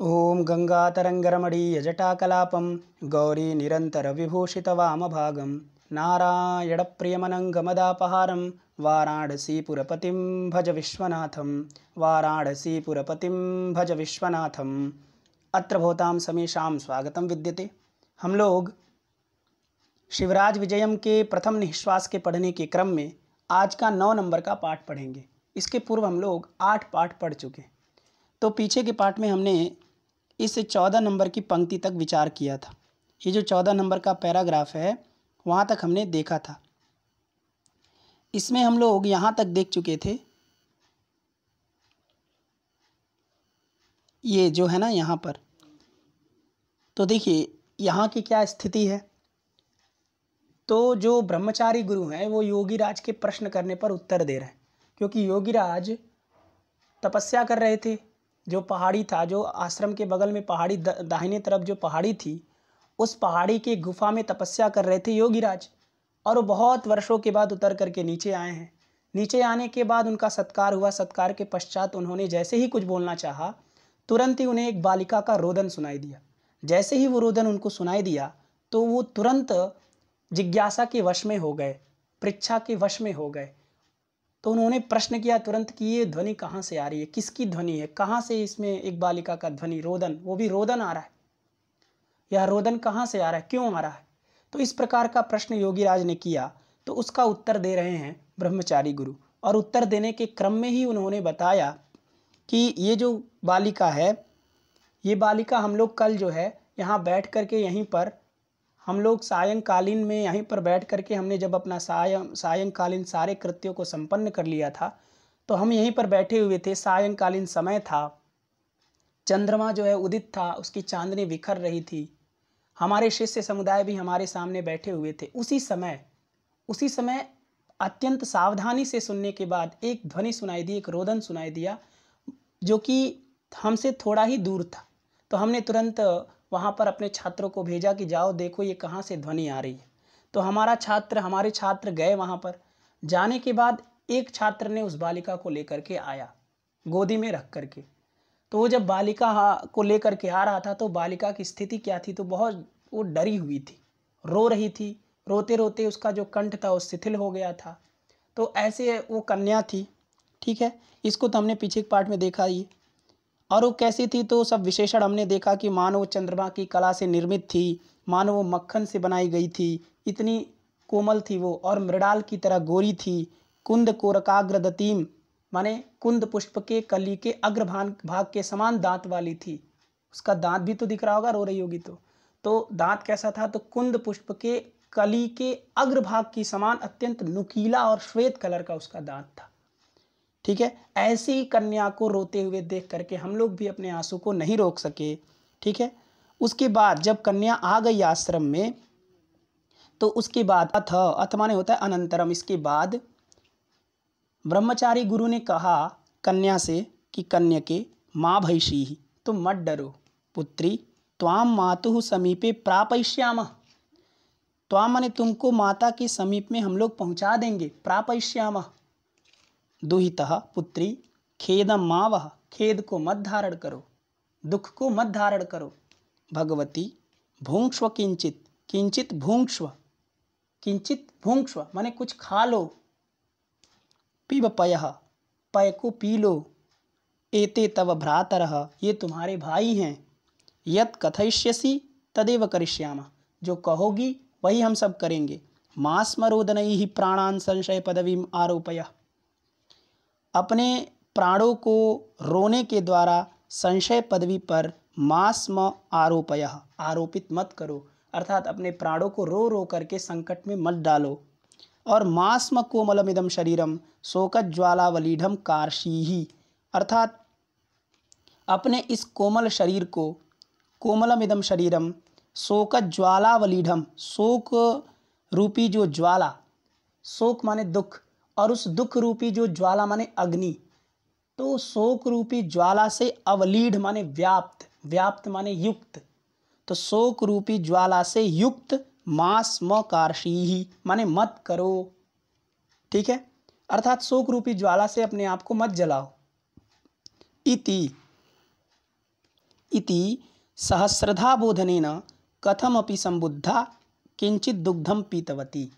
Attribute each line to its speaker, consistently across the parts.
Speaker 1: ॐ गङ्गातरङ्गरमणीयजटाकलापं गौरीनिरन्तरविभूषितवामभागं नारायणप्रियमनङ्गमदापहारं वाराणसीपुरपतिं भज विश्वनाथं वाराणसीपुरपतिं भज विश्वनाथम्। अत्र भवतां समेषां स्वागतं विद्यते। हम लोग शिवराज विजयम के प्रथम निःश्वास के पढ़ने के क्रम में आज का 9 नंबर का पाठ पढ़ेंगे। इसके पूर्व हम लोग 8 पाठ पढ़ चुके। तो पीछे के पाठ में हमने इस 14 नंबर की पंक्ति तक विचार किया था। ये जो 14 नंबर का पैराग्राफ है वहाँ तक हमने देखा था। इसमें हम लोग यहाँ तक देख चुके थे, ये जो है ना यहाँ पर, तो देखिए यहाँ की क्या स्थिति है। तो जो ब्रह्मचारी गुरु हैं वो योगीराज के प्रश्न करने पर उत्तर दे रहे हैं, क्योंकि योगीराज तपस्या कर रहे थे। जो पहाड़ी था, जो आश्रम के बगल में पहाड़ी, दाहिने तरफ जो पहाड़ी थी, उस पहाड़ी के गुफा में तपस्या कर रहे थे योगीराज। और वो बहुत वर्षों के बाद उतर करके नीचे आए हैं। नीचे आने के बाद उनका सत्कार हुआ। सत्कार के पश्चात उन्होंने जैसे ही कुछ बोलना चाहा, तुरंत ही उन्हें एक बालिका का रोदन सुनाई दिया। जैसे ही वो रोदन उनको सुनाई दिया तो वो तुरंत जिज्ञासा के वश में हो गए, परीक्षा के वश में हो गए। तो उन्होंने प्रश्न किया तुरंत कि ये ध्वनि कहाँ से आ रही है, किसकी ध्वनि है, कहाँ से इसमें एक बालिका का ध्वनि, रोदन, वो भी रोदन आ रहा है, यह रोदन कहाँ से आ रहा है, क्यों आ रहा है। तो इस प्रकार का प्रश्न योगीराज ने किया। तो उसका उत्तर दे रहे हैं ब्रह्मचारी गुरु। और उत्तर देने के क्रम में ही उन्होंने बताया कि ये जो बालिका है, ये बालिका हम लोग कल जो है यहाँ बैठ करके, यहीं पर हम लोग सायंकालीन में यहीं पर बैठ करके हमने जब अपना सायंकालीन सारे कृत्यों को संपन्न कर लिया था, तो हम यहीं पर बैठे हुए थे। सायंकालीन समय था, चंद्रमा जो है उदित था, उसकी चांदनी बिखर रही थी। हमारे शिष्य समुदाय भी हमारे सामने बैठे हुए थे। उसी समय अत्यंत सावधानी से सुनने के बाद एक ध्वनि सुनाई दी, एक रोदन सुनाई दिया, जो कि हमसे थोड़ा ही दूर था। तो हमने तुरंत वहाँ पर अपने छात्रों को भेजा कि जाओ देखो ये कहाँ से ध्वनि आ रही है। तो हमारे छात्र गए वहाँ पर। जाने के बाद एक छात्र ने उस बालिका को लेकर के आया, गोदी में रख करके। तो वो जब बालिका को लेकर के आ रहा था तो बालिका की स्थिति क्या थी, तो बहुत वो डरी हुई थी, रो रही थी। रोते रोते उसका जो कंठ था वो शिथिल हो गया था। तो ऐसे वो कन्या थी, ठीक है। इसको तो हमने पीछे के पार्ट में देखा ही। और वो कैसी थी, तो सब विशेषण हमने देखा कि मानो वो चंद्रमा की कला से निर्मित थी, मानो वो मक्खन से बनाई गई थी, इतनी कोमल थी वो, और मृणाल की तरह गोरी थी। कुंद कोरकाग्रदतीम, माने कुंद पुष्प के कली के भाग के समान दांत वाली थी। उसका दांत भी तो दिख रहा होगा, रो रही होगी तो दांत कैसा था, तो कुंद पुष्प के कली के अग्रभाग की समान अत्यंत नुकीला और श्वेत कलर का उसका दांत था, ठीक है। ऐसी कन्या को रोते हुए देख करके हम लोग भी अपने आंसू को नहीं रोक सके, ठीक है। उसके बाद जब कन्या आ गई आश्रम में, तो उसके बाद अथ माने होता है अनंतरम, इसके बाद ब्रह्मचारी गुरु ने कहा कन्या से कि कन्यके माँ भैषी, तुम मत डरो पुत्री, त्वाम मातुः समीपे प्रापयिष्यामः। त्वाम माने तुमको माता के समीप में हम लोग पहुँचा देंगे, प्रापयिष्यामः। दुहितः पुत्री खेदम मा वह, खेद को मत धारण करो, दुख को मत धारण करो। भगवती भुंक्ष्व किंचित, किंचित भुंक्ष्व, किंचित भुंक्ष्व माने कुछ खा लो। पिब पयः, पय को पी लो। एते तव भ्रातरः, ये तुम्हारे भाई हैं। यत् कथयिष्यसि तदेव करिष्यामः, जो कहोगी वही हम सब करेंगे। मा स्म रोदनैः प्राणान् संशय पदवीम् आरोपयः, अपने प्राणों को रोने के द्वारा संशय पदवी पर मास्म आरोपयः, आरोपित मत करो, अर्थात अपने प्राणों को रो रो करके संकट में मत डालो। और मास्म कोमलमिदम शरीरम शोकज्वालावलीढ़म कार्षीहि, अर्थात अपने इस कोमल शरीर को, कोमलमिदम शरीरम शोकज्वालावलीढ़म, शोक रूपी जो ज्वाला, शोक माने दुख, और उस दुख रूपी जो ज्वाला माने अग्नि, तो शोक रूपी ज्वाला से अवलीढ़ माने व्याप्त, व्याप्त माने युक्त, तो शोक रूपी ज्वाला से युक्त मास म कार्षीहि माने मत करो, ठीक है। अर्थात शोक रूपी ज्वाला से अपने आप को मत जलाओ। इति इति सहस्रधा बोधनेन कथमपि संबुद्धा किंचित दुग्धम पीतवती।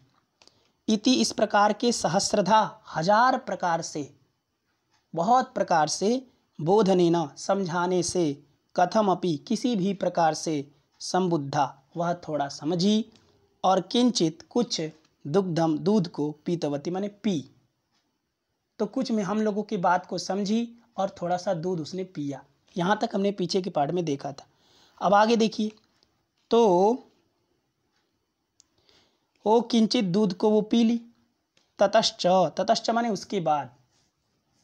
Speaker 1: इति इस प्रकार के सहस्रधा हजार प्रकार से, बहुत प्रकार से, बोधनेन समझाने से, कथमपि किसी भी प्रकार से, संबुद्धा वह थोड़ा समझी, और किंचित कुछ, दुग्धम दूध को, पीतवती माने पी। तो कुछ में हम लोगों की बात को समझी और थोड़ा सा दूध उसने पिया। यहाँ तक हमने पीछे के पार्ट में देखा था। अब आगे देखिए, तो वो किंचित दूध को वो पी ली। ततश्च, ततश्च माने उसके बाद,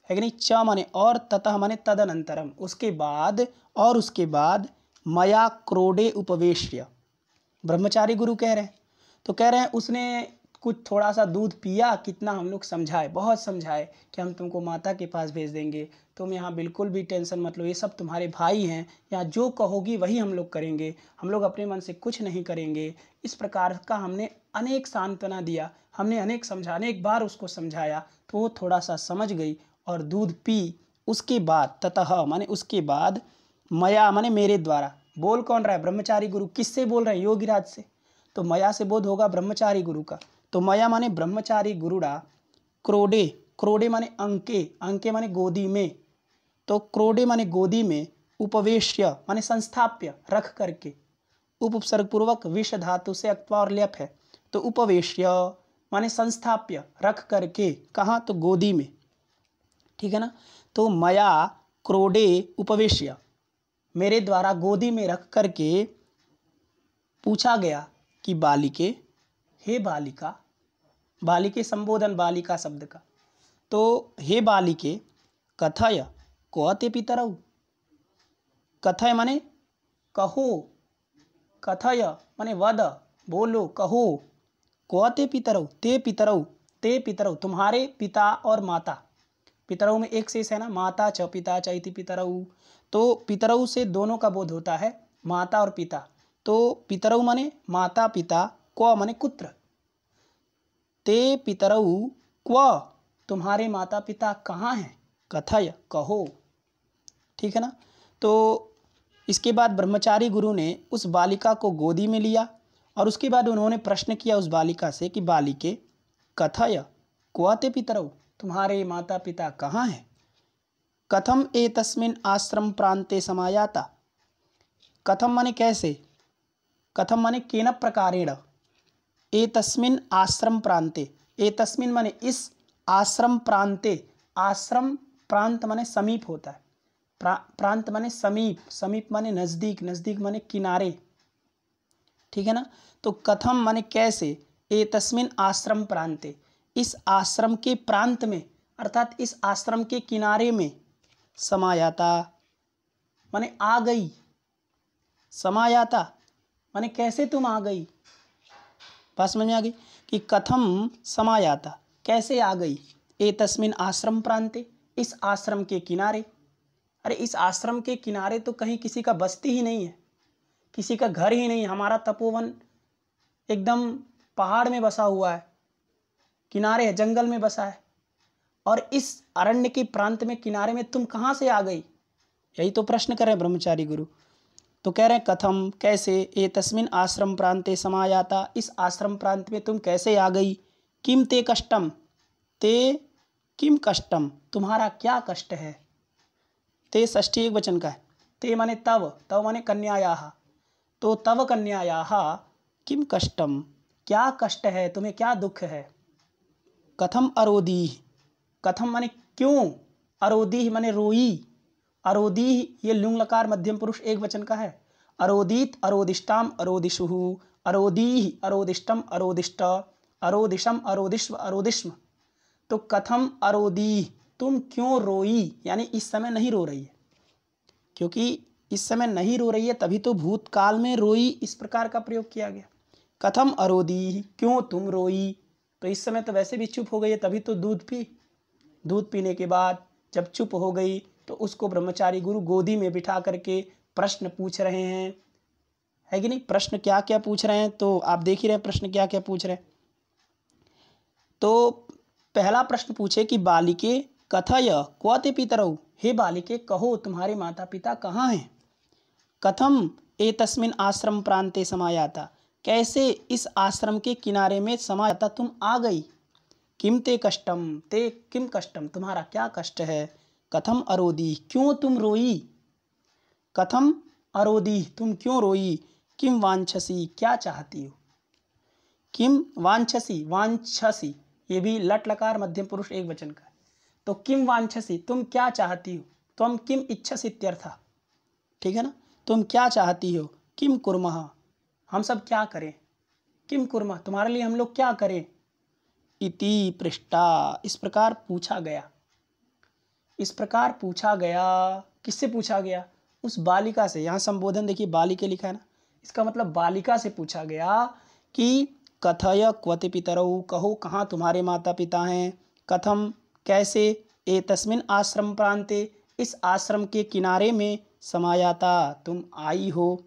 Speaker 1: है कि नहीं, च माने और, ततः माने तदनंतरम, उसके बाद, और उसके बाद, मया क्रोडे उपवेश्य, ब्रह्मचारी गुरु कह रहे हैं। तो कह रहे हैं उसने कुछ थोड़ा सा दूध पिया, कितना हम लोग समझाए, बहुत समझाए कि हम तुमको माता के पास भेज देंगे, तुम यहाँ बिल्कुल भी टेंशन मत लो, ये सब तुम्हारे भाई हैं, यहाँ जो कहोगी वही हम लोग करेंगे, हम लोग अपने मन से कुछ नहीं करेंगे। इस प्रकार का हमने अनेक सांत्वना दिया, हमने अनेक समझा, अनेक बार उसको समझाया, तो वो थोड़ा सा समझ गई और दूध पी। उसके बाद, ततः माने उसके बाद, मया माने मेरे द्वारा, बोल कौन रहा है, ब्रह्मचारी गुरु। किससे बोल रहे हैं, योगीराज से। तो मया से बोध होगा ब्रह्मचारी गुरु का। तो मया माने ब्रह्मचारी गुरुड़ा, क्रोडे, क्रोडे माने अंके, अंके माने गोदी में, तो क्रोडे माने गोदी में, उपवेश्य माने संस्थाप्य, रख करके, उपसर्ग पूर्वक विष धातु से अक्त्वा और ल्यप है, तो उपवेश्य माने संस्थाप्य, रख करके, कहाँ, तो गोदी में, ठीक है ना। तो मया क्रोडे उपवेश्य, मेरे द्वारा गोदी में रख करके पूछा गया कि बालिके, हे बालिका, बालिके संबोधन बालिका शब्द का, तो हे बालिके, कथय को ते पितरौ, कथय माने कहो, कथय माने वद, बोलो, कहो, को ते पितरौ, ते पितरौ, ते पितरौ, तुम्हारे पिता और माता, पितरौ में एक शेष है ना, माता च पिता च इति पितरौ, तो पितरौ से दोनों का बोध होता है, माता और पिता। तो पितरौ माने माता पिता, क्व माने कुत्र, ते पितरौ क्व, तुम्हारे माता पिता कहाँ हैं, कथय कहो, ठीक है ना। तो इसके बाद ब्रह्मचारी गुरु ने उस बालिका को गोदी में लिया और उसके बाद उन्होंने प्रश्न किया उस बालिका से कि बालिके, कथय क्व ते पितरौ, तुम्हारे माता पिता कहाँ हैं, कथम एतस्मिन् आश्रम प्रांते समायाता, कथम माने कैसे, कथम माने केन प्रकारेण, एतस्मिन् आश्रम प्रांते, एतस्मिन् माने इस, आश्रम प्रांते, आश्रम प्रांत माने समीप होता है, प्रांत माने समीप, समीप माने नज़दीक, नज़दीक माने किनारे, ठीक है ना। तो कथम माने कैसे, एतस्मिन् आश्रम प्रांते, इस आश्रम के प्रांत में, अर्थात इस आश्रम के किनारे में, समायाता माने आ गई, समायाता माने कैसे तुम आ गई, बात समझ में आ गई कि कथम समायाता, कैसे आ गई, एतस्मिन् आश्रम प्रांते, इस आश्रम के किनारे। अरे इस आश्रम के किनारे तो कहीं किसी का बस्ती ही नहीं है, किसी का घर ही नहीं है, हमारा तपोवन एकदम पहाड़ में बसा हुआ है, किनारे है, जंगल में बसा है, और इस अरण्य के प्रांत में, किनारे में तुम कहाँ से आ गई, यही तो प्रश्न कर रहे हैं ब्रह्मचारी गुरु। तो कह रहे हैं कथम कैसे, एतस्मिन् आश्रम प्रांते समायाता, इस आश्रम प्रांत में तुम कैसे आ गई, किम ते कष्टम, ते किम कष्टम, तुम्हारा क्या कष्ट है, ते षष्ठी एक वचन का है, ते माने तव, तव माने कन्यायाः, तो तव कन्यायाः किम कष्टम, क्या कष्ट है, तुम्हें क्या दुख है, कथम अरोदीः, कथम माने क्यों, अरोदीः माने रोई, अरोदीः ये लुंग लकार मध्यम पुरुष एक वचन का है, अरोदीत अरोदिष्टाम अरोदिषुः, अरोदीः अरोदिष्टम अरोदिष्ट, अरोदिशम अरोदिष्व अरोदिष्म। तो कथम अरोदीः, तुम क्यों रोई, यानी इस समय नहीं रो रही है, क्योंकि इस समय नहीं रो रही है तभी तो भूतकाल में रोई इस प्रकार का प्रयोग किया गया। कथम अरोदीः, क्यों तुम रोई, तो इस समय तो वैसे भी चुप हो गई है, तभी तो दूध पी, दूध पीने के बाद जब चुप हो गई तो उसको ब्रह्मचारी गुरु गोदी में बिठा करके प्रश्न पूछ रहे हैं, है कि नहीं। प्रश्न क्या क्या पूछ रहे हैं तो आप देख ही रहे हैं, प्रश्न क्या क्या पूछ रहे हैं। तो पहला प्रश्न पूछे कि बालिके कथय क्व ते पितरौ, हे बालिके कहो तुम्हारे माता पिता कहाँ हैं। कथम एतस्मिन् आश्रम प्रांते समायाता, कैसे इस आश्रम के किनारे में समायाता तुम आ गई। किम ते कष्टम, ते किम कष्टम, तुम्हारा क्या कष्ट है। कथम अरोदी, क्यों तुम रोई। कथम अरोदी, तुम क्यों रोई। किम वांछसी, क्या चाहती हो। किम वांछसी, वांछसी ये भी लट लकार मध्यम पुरुष एक वचन का है। तो किम वांछसी, तुम क्या चाहती हो। तुम किम इच्छसी इत्यर्थ, ठीक है ना। तुम क्या चाहती हो। किम कुर्मः, हम सब क्या करें। किम कुर्मः, तुम्हारे लिए हम लोग क्या करें। इति पृष्ठा, इस प्रकार पूछा गया। इस प्रकार पूछा गया, किससे पूछा गया, उस बालिका से। यहाँ संबोधन देखिए बालिका लिखा है ना, इसका मतलब बालिका से पूछा गया कि कथय क्वति पितरौ, कहो कहाँ तुम्हारे माता पिता हैं। कथम, कैसे, एतस्मिन् आश्रम प्रांते, इस आश्रम के किनारे में, समायाता तुम आई हो।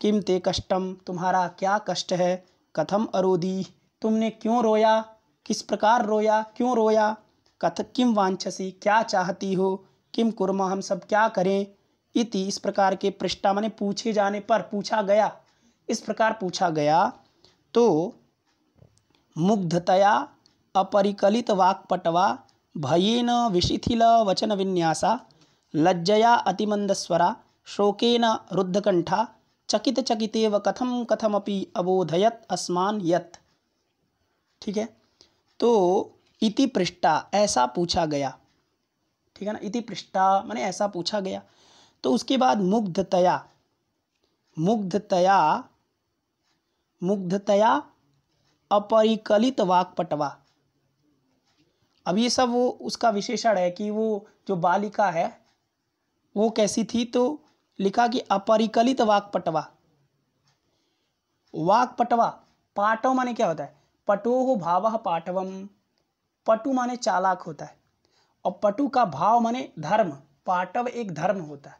Speaker 1: किम ते कष्टम, तुम्हारा क्या कष्ट है। कथम अरोधी, तुमने क्यों रोया, किस प्रकार रोया, क्यों रोया। कथ किम वांछसी, क्या चाहती हो। किम कुर्मा, हम सब क्या करें। इति, इस प्रकार के पृष्ठा माने पूछे जाने पर, पूछा गया, इस प्रकार पूछा गया। तो मुग्धतया अपरिकलित वाक्पटवा, भयेन विशिथिल वचन विन्यासा, लज्जया अतिमंदस्वरा, शोकेन रुद्धकंठा, चकित चकितेव कथम कथमपि अबोधयत अस्मान यत्, ठीक है। तो इति पृष्ठा, ऐसा पूछा गया, ठीक है ना। इति पृष्ठा माने ऐसा पूछा गया। तो उसके बाद मुग्धतया, मुग्धतया, मुग्धतया अपरिकलित वाक्पटवा। अब ये सब वो उसका विशेषण है कि वो जो बालिका है वो कैसी थी। तो लिखा कि अपरिकलित वाक्पटवा। वाक्पटवा, पाटव माने क्या होता है, पटोह भावः पाटवम, पटु माने चालाक होता है, और पटु का भाव माने धर्म। पाटव एक धर्म होता है।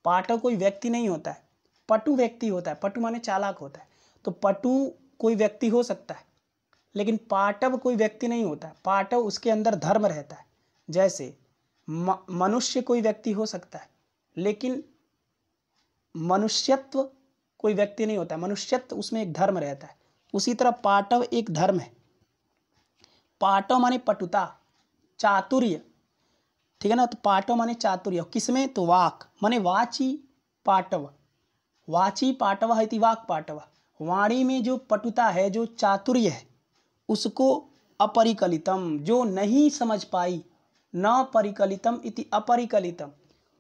Speaker 1: पाटव कोई व्यक्ति नहीं होता है, पटु व्यक्ति होता है। पटु माने चालाक होता है। तो पटु कोई व्यक्ति हो सकता है, लेकिन पाटव कोई व्यक्ति नहीं होता है। पाटव उसके अंदर धर्म रहता है। जैसे मनुष्य कोई व्यक्ति हो सकता है, लेकिन मनुष्यत्व कोई व्यक्ति नहीं होता है। मनुष्यत्व उसमें एक धर्म रहता है। उसी तरह पाटव एक धर्म है। पाटव माने पटुता, चातुर्य, ठीक है ना। तो पाटव माने चातुर्य, किसमें, तो वाक माने वाची पाटव, वाची पाटव इति वाक पाटव। वाणी में जो पटुता है, जो चातुर्य है, उसको अपरिकलितम, जो नहीं समझ पाई, न परिकलितम इति अपरिकलितम।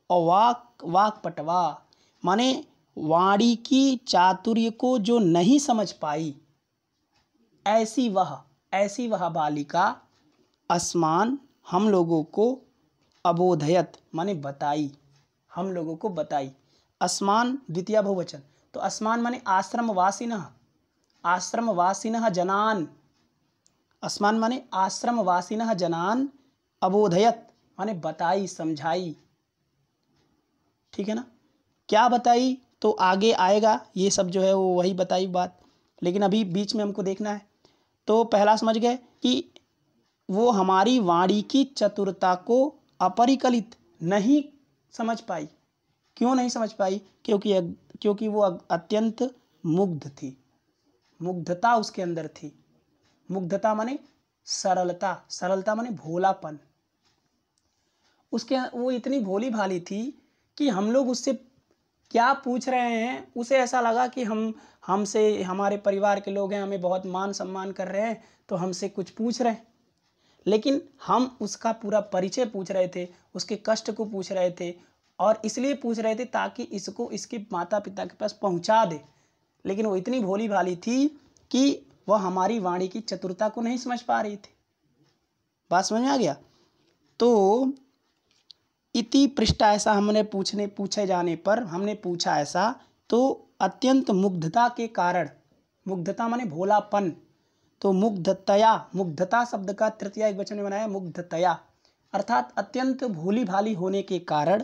Speaker 1: और वाक, वाक पटवा माने वाणी की चातुर्य को जो नहीं समझ पाई, ऐसी वह बालिका अस्मान, हम लोगों को, अबोधयत माने बताई, हम लोगों को बताई। अस्मान द्वितीय बहुवचन, तो अस्मान माने आश्रमवासिनः, आश्रमवासिनः जनान। अस्मान माने आश्रमवासिनः जनान, अबोधयत माने बताई, समझाई, ठीक है ना। क्या बताई, तो आगे आएगा ये सब जो है वो वही बताई बात, लेकिन अभी बीच में हमको देखना है। तो पहला समझ गए कि वो हमारी वाणी की चतुरता को अपरिकलित नहीं समझ पाई। क्यों नहीं समझ पाई, क्योंकि वो अत्यंत मुग्ध थी। मुग्धता उसके अंदर थी। मुग्धता माने सरलता, सरलता माने भोलापन। उसके वो इतनी भोली भाली थी कि हम लोग उससे क्या पूछ रहे हैं, उसे ऐसा लगा कि हमसे, हमारे परिवार के लोग हैं, हमें बहुत मान सम्मान कर रहे हैं, तो हमसे कुछ पूछ रहे हैं। लेकिन हम उसका पूरा परिचय पूछ रहे थे, उसके कष्ट को पूछ रहे थे, और इसलिए पूछ रहे थे ताकि इसको इसके माता पिता के पास पहुंचा दे। लेकिन वो इतनी भोली भाली थी कि वह हमारी वाणी की चतुरता को नहीं समझ पा रही थी। बात समझ में आ गया। तो इति पृष्ठा, ऐसा हमने पूछे जाने पर हमने पूछा ऐसा, तो अत्यंत मुग्धता के कारण, मुग्धता माने भोलापन, तो मुग्धतया, मुग्धता शब्द का तृतीय एक वचन में बनाया मुग्धतया, अर्थात अत्यंत भोली भाली होने के कारण,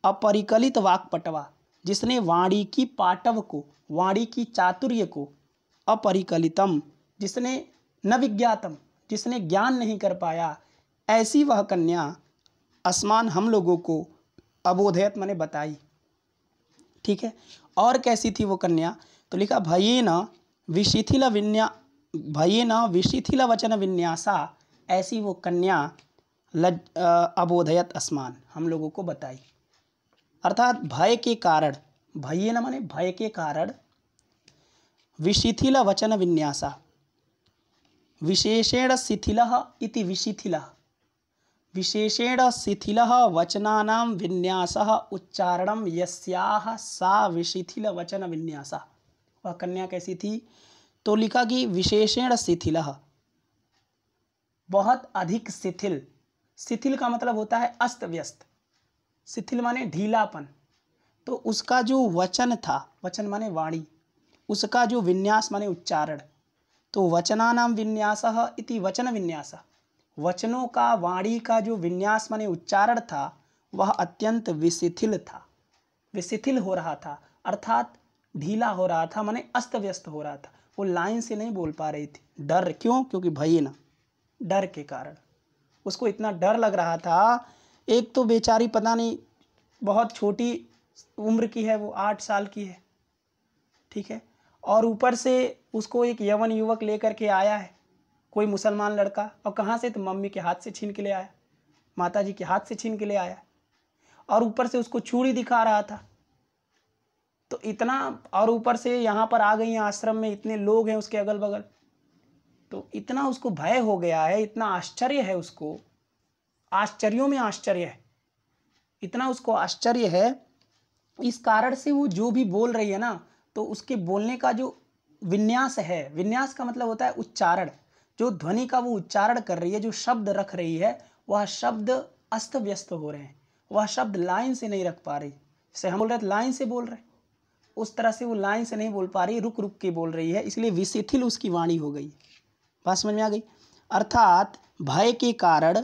Speaker 1: अपरिकलित वाक्पटवा, जिसने वाणी की पाटव को, वाणी की चातुर्य को, अपरिकलितम जिसने, न विज्ञातम जिसने ज्ञान नहीं कर पाया, ऐसी वह कन्या अस्मान हम लोगों को, अबोधयत माने बताई। ठीक है। और कैसी थी वो कन्या, तो लिखा भयेन विशिथिल वचन विन्यासा, ऐसी वो कन्या अबोधयत अस्मान, हम लोगों को बताई। अर्थात भय के कारण, भयेन माने भय के कारण, विशिथिल वचन विन्यासा, विशेषेण शिथिलः इति विशिथिलः, विशेषेण शिथिलः वचनानां विन्यासः उच्चारणं यस्याः सा विशिथिल वचन विन्यासा। वह कन्या कैसी थी, तो लिखा कि विशेषेण शिथिलः, बहुत अधिक शिथिल। शिथिल का मतलब होता है अस्त व्यस्त, शिथिल माने ढीलापन। तो उसका जो वचन था, वचन माने वाणी, उसका जो विन्यास माने उच्चारण, तो वचनानां विन्यासः इति वचन विन्यासः, वचनों का, वाणी का जो विन्यास माने उच्चारण था, वह अत्यंत विशिथिल था, विशिथिल हो रहा था, अर्थात ढीला हो रहा था, माने अस्त व्यस्त हो रहा था। वो लाइन से नहीं बोल पा रही थी। डर, क्यों? क्योंकि भयेन, डर के कारण उसको इतना डर लग रहा था। एक तो बेचारी पता नहीं, बहुत छोटी उम्र की है, वो 8 साल की है, ठीक है, और ऊपर से उसको एक यवन युवक लेकर के आया है, कोई मुसलमान लड़का, और कहाँ से, तो मम्मी के हाथ से छीन के ले आया, माता जी के हाथ से छीन के ले आया, और ऊपर से उसको चूड़ी दिखा रहा था। तो इतना, और ऊपर से यहाँ पर आ गई हैं आश्रम में, इतने लोग हैं उसके अगल बगल, तो इतना उसको भय हो गया है, इतना आश्चर्य है उसको, आश्चर्यों में आश्चर्य है, इतना उसको आश्चर्य है। इस कारण से वो जो भी बोल रही है ना, तो उसके बोलने का जो विन्यास है, विन्यास का मतलब होता है उच्चारण, जो ध्वनि का वो उच्चारण कर रही है, जो शब्द रख रही है, वह शब्द अस्त व्यस्त हो रहे हैं, वह शब्द लाइन से नहीं रख पा रही। जैसे हम बोल रहे लाइन से बोल रहे, उस तरह से वो लाइन से नहीं बोल पा रही, रुक रुक के बोल रही है, इसलिए विशिथिल उसकी वाणी हो गई। बात समझ में आ गई। अर्थात भय के कारण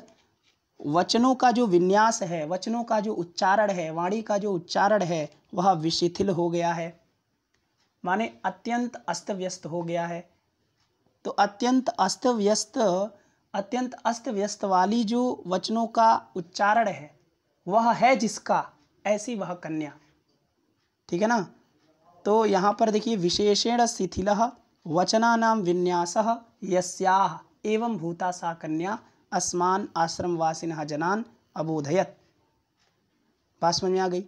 Speaker 1: वचनों का जो विन्यास है, वचनों का जो उच्चारण है, वाणी का जो उच्चारण है, वह विशिथिल हो गया है, माने अत्यंत अस्त व्यस्त हो गया है। तो अत्यंत अस्त व्यस्त वाली जो वचनों का उच्चारण है, वह है जिसका, ऐसी वह कन्या, ठीक है ना। तो यहाँ पर देखिए, विशेषेण शिथिलः वचनानां विन्यासः यस्याः एवं भूता सा कन्या अस्मान आश्रमवासिनः जनान अबोधयत। बात समझ में आ गई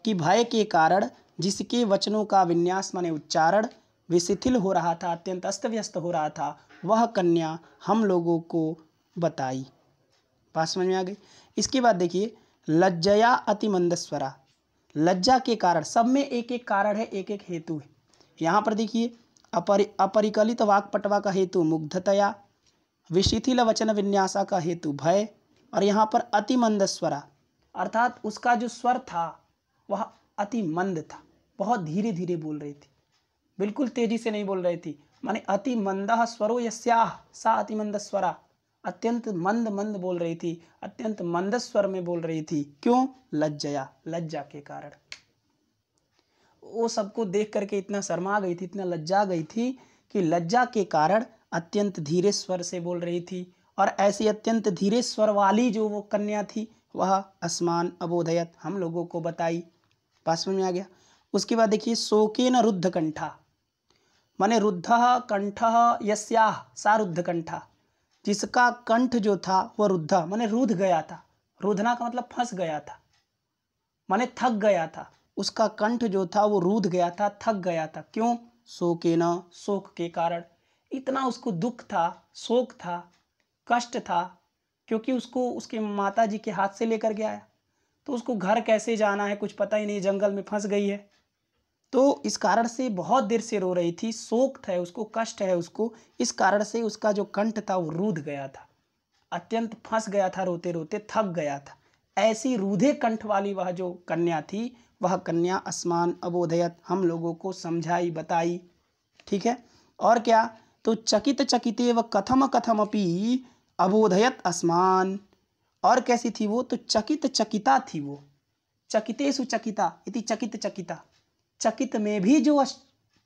Speaker 1: कि भय के कारण जिसके वचनों का विन्यास माने उच्चारण विशिथिल हो रहा था, अत्यंत अस्त व्यस्त हो रहा था, वह कन्या हम लोगों को बताई। बात समझ में आ गई। इसके बाद देखिए, लज्जया अतिमंदस्वरा, लज्जा के कारण, सब में एक एक कारण है, एक एक हेतु है। यहाँ पर देखिए, अपरिकलित वाक्पटवा का हेतु मुग्धतया, विशिथिल वचन विन्यासा का हेतु भय, और यहाँ पर अति मंदस्वरा, अर्थात उसका जो स्वर था वह अति मंद था, बहुत धीरे धीरे बोल रही थी, बिल्कुल तेजी से नहीं बोल रही थी, माने अति मंदः स्वरो यस्याः सा अति मंदस्वरा, अत्यंत मंद मंद बोल रही थी, अत्यंत मंद स्वर में बोल रही थी। क्यों? लज्जया, लज्जा के कारण। वो सबको देख करके इतना शर्मा गई थी, इतना लज्जा गई थी कि लज्जा के कारण अत्यंत धीरे स्वर से बोल रही थी। और ऐसी अत्यंत धीरे स्वर वाली जो वो कन्या थी, वह अस्मान अबोधयत, हम लोगों को बताई। पास में आ गया। उसके बाद देखिए, शोकेन रुद्ध कंठा, माने रुद्ध कंठ यस्याः सा रुद्ध कंठा, जिसका कंठ जो था वह रुद्ध माने रूध गया था, रुधना का मतलब फंस गया था, माने थक गया था, उसका कंठ जो था वो रूध गया था, थक गया था। क्यों? शोकेन, शोक के कारण, इतना उसको दुख था, शोक था, कष्ट था, क्योंकि उसको उसके माता जी के हाथ से लेकर के आया, तो उसको घर कैसे जाना है कुछ पता ही नहीं, जंगल में फंस गई है, तो इस कारण से बहुत देर से रो रही थी, शोक था उसको, कष्ट है उसको, इस कारण से उसका जो कंठ था वो रूध गया था, अत्यंत फंस गया था, रोते रोते थक गया था। ऐसी रूधे कंठ वाली वह जो कन्या थी, वह कन्या अस्मान अबोधयत, हम लोगों को समझाई, बताई। ठीक है। और क्या? तो चकित चकिते व कथम कथमपि अबोधयत अस्मान, और कैसी थी वो? तो चकित चकिता थी वो, चकितेषु चकिता इति चकित चकिता, चकित में भी जो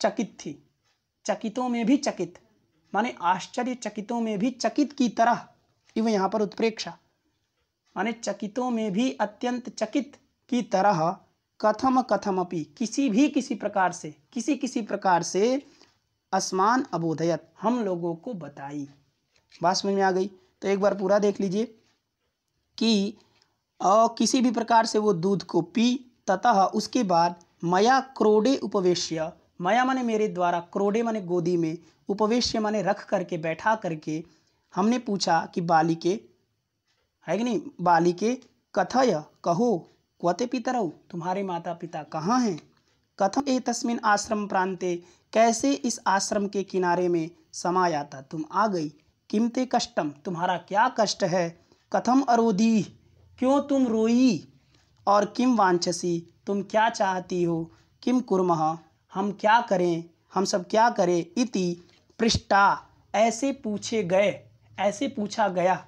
Speaker 1: चकित थी, चकितों में भी चकित, माने आश्चर्य चकितों में भी चकित की तरह, इव यहाँ पर उत्प्रेक्षा, माने चकितों में भी अत्यंत चकित की तरह कथम कथमपि किसी प्रकार से अस्मान अबोधयत हम लोगों को बताई। बात समझ में आ गई? तो एक बार पूरा देख लीजिए कि किसी भी प्रकार से वो दूध को पी, ततः उसके बाद मया क्रोडे उपवेश्य, मया माने मेरे द्वारा, क्रोडे माने गोदी में, उपवेश्य माने रख करके, बैठा करके हमने पूछा कि बालिके, है कि नहीं, बालिके कथय कहो क्वते पितरौ, तुम्हारे माता पिता कहाँ हैं? कथम एतस्मिन् आश्रम प्रांते, कैसे इस आश्रम के किनारे में समायाता, तुम आ गई। किम ते कष्टम, तुम्हारा क्या कष्ट है। कथम अरोधी, क्यों तुम रोई। और किम वांछसी, तुम क्या चाहती हो। किम कुर्मः, हम क्या करें, हम सब क्या करें। इति पृष्ठा, ऐसे पूछे गए, ऐसे पूछा गया,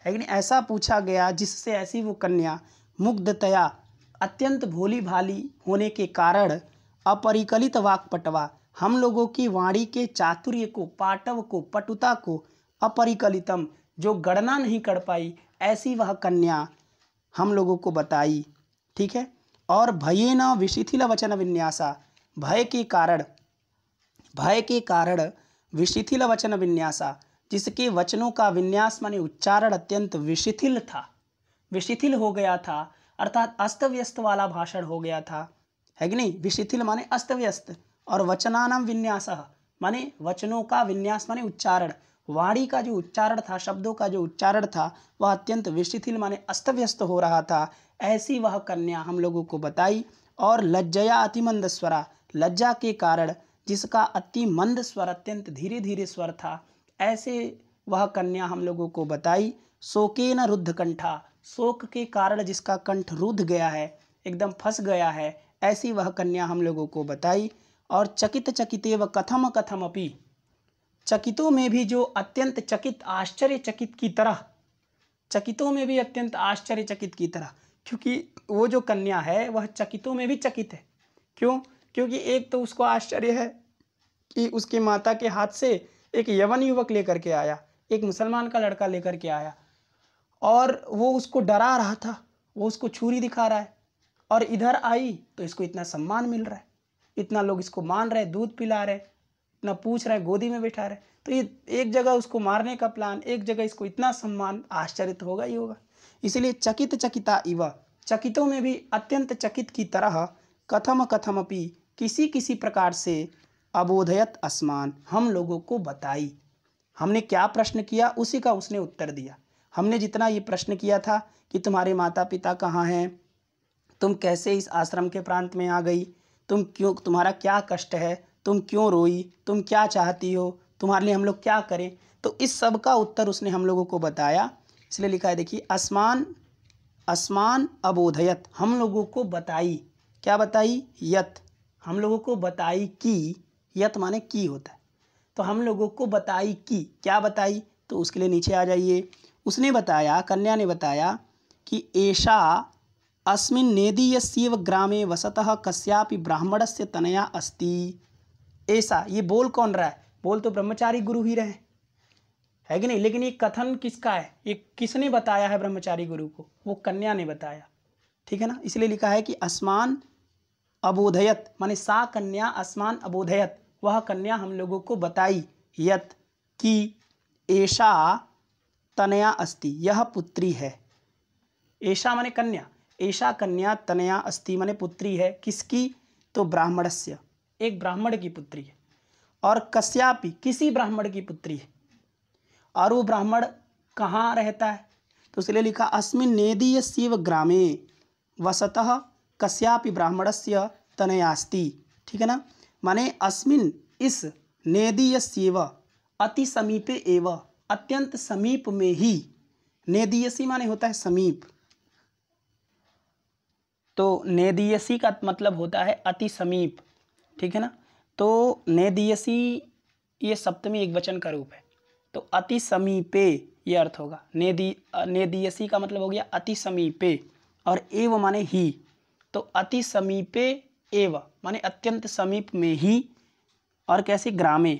Speaker 1: है कि नहीं, ऐसा पूछा गया जिससे ऐसी वो कन्या मुग्धतया, अत्यंत भोली भाली होने के कारण, अपरिकलित वाक्पटवा, हम लोगों की वाणी के चातुर्य को, पाटव को, पटुता को, अपरिकलितम, जो गणना नहीं कर पाई, ऐसी वह कन्या हम लोगों को बताई। ठीक है। और भयेन विशिथिल वचन विन्यासा, भय के कारण विशिथिल वचन विन्यासा, जिसके वचनों का विन्यास माने उच्चारण अत्यंत विशिथिल था, विशिथिल हो गया था, अर्थात अस्त व्यस्त वाला भाषण हो गया था, है कि नहीं। विशिथिल माने अस्त व्यस्त, और वचनानाम विन्यासः माने वचनों का विन्यास माने उच्चारण, वाणी का जो उच्चारण था, शब्दों का जो उच्चारण था, वह अत्यंत विशिथिल माने अस्त व्यस्त हो रहा था। ऐसी वह कन्या हम लोगों को बताई। और लज्जया अति मंद स्वरा, लज्जा के कारण जिसका अति मंद स्वर, अत्यंत धीरे धीरे स्वर था, ऐसे वह कन्या हम लोगों को बताई। शोकेन रुद्ध कंठा, शोक के कारण जिसका कंठ रुद्ध गया है, एकदम फंस गया है, ऐसी वह कन्या हम लोगों को बताई। और चकित चकितेव कथम कथमपि, चकितों में भी जो अत्यंत चकित, आश्चर्यचकित की तरह, चकितों में भी अत्यंत आश्चर्यचकित की तरह, क्योंकि वो जो कन्या है वह चकितों में भी चकित है। क्यों? क्योंकि एक तो उसको आश्चर्य है कि उसके माता के हाथ से एक यवन युवक लेकर के आया, एक मुसलमान का लड़का लेकर के आया, और वो उसको डरा रहा था, वो उसको छुरी दिखा रहा है, और इधर आई तो इसको इतना सम्मान मिल रहा है, इतना लोग इसको मान रहे, दूध पिला रहे, इतना पूछ रहे, गोदी में बैठा रहे। तो ये एक जगह उसको मारने का प्लान, एक जगह इसको इतना सम्मान, आश्चर्य तो होगा ही होगा। इसलिए चकित चकिता इव, चकितों में भी अत्यंत चकित की तरह, कथम कथमपि किसी प्रकार से, अबोधयत अस्मान हम लोगों को बताई। हमने क्या प्रश्न किया उसी का उसने उत्तर दिया। हमने जितना ये प्रश्न किया था कि तुम्हारे माता पिता कहाँ हैं, तुम कैसे इस आश्रम के प्रांत में आ गई, तुम क्यों, तुम्हारा क्या कष्ट है, तुम क्यों रोई, तुम क्या चाहती हो, तुम्हारे लिए हम लोग क्या करें, तो इस सब का उत्तर उसने हम लोगों को बताया। इसलिए लिखा है, देखिए, अस्मान अबोधयत, हम लोगों को बताई। क्या बताई? यत, हम लोगों को बताई कि, यत माने की होता है, तो हम लोगों को बताई कि, क्या बताई, तो उसके लिए नीचे आ जाइए। उसने बताया, कन्या ने बताया कि एषा अस्मिन् नेदीयस्यैव ग्रामे वसतः कस्यापि ब्राह्मणस्य तनया अस्ति। ऐसा, ये बोल कौन रहा है? बोल तो ब्रह्मचारी गुरु ही रहे, है कि नहीं। लेकिन ये कथन किसका है? ये किसने बताया है ब्रह्मचारी गुरु को? वो कन्या ने बताया। ठीक है ना। इसलिए लिखा है कि अस्मान अबोधयत, माने सा कन्या अस्मान अबोधयत, वह कन्या हम लोगों को बताई, यत कि एषा तनया अस्ति, यह पुत्री है। एषा माने कन्या, एषा कन्या तनया अस्ति माने पुत्री है। किसकी? तो ब्राह्मणस्य, एक ब्राह्मण की पुत्री है। और कस्यापि, किसी ब्राह्मण की पुत्री है। और वो ब्राह्मण कहाँ रहता है? तो इसलिए लिखा अस्मिन् नेदीयस्यैव ग्रामे वसतः कस्यापि ब्राह्मणस्य तनयास्ति। ठीक है ना। माने अस्मिन्, इस, नेदीयस्यैव अति समीपे एव, अत्यंत समीप में ही, नेदीयसी माने होता है समीप, तो नेदीयसी का मतलब होता है अति समीप। ठीक है ना। तो नेदीयसी ये सप्तमी एक वचन का रूप है, तो अति समीपे ये अर्थ होगा। नेदीयसी का मतलब हो गया अति समीपे, और एव माने ही, तो अति समीपे एव माने अत्यंत समीप में ही। और कैसे? ग्रामे,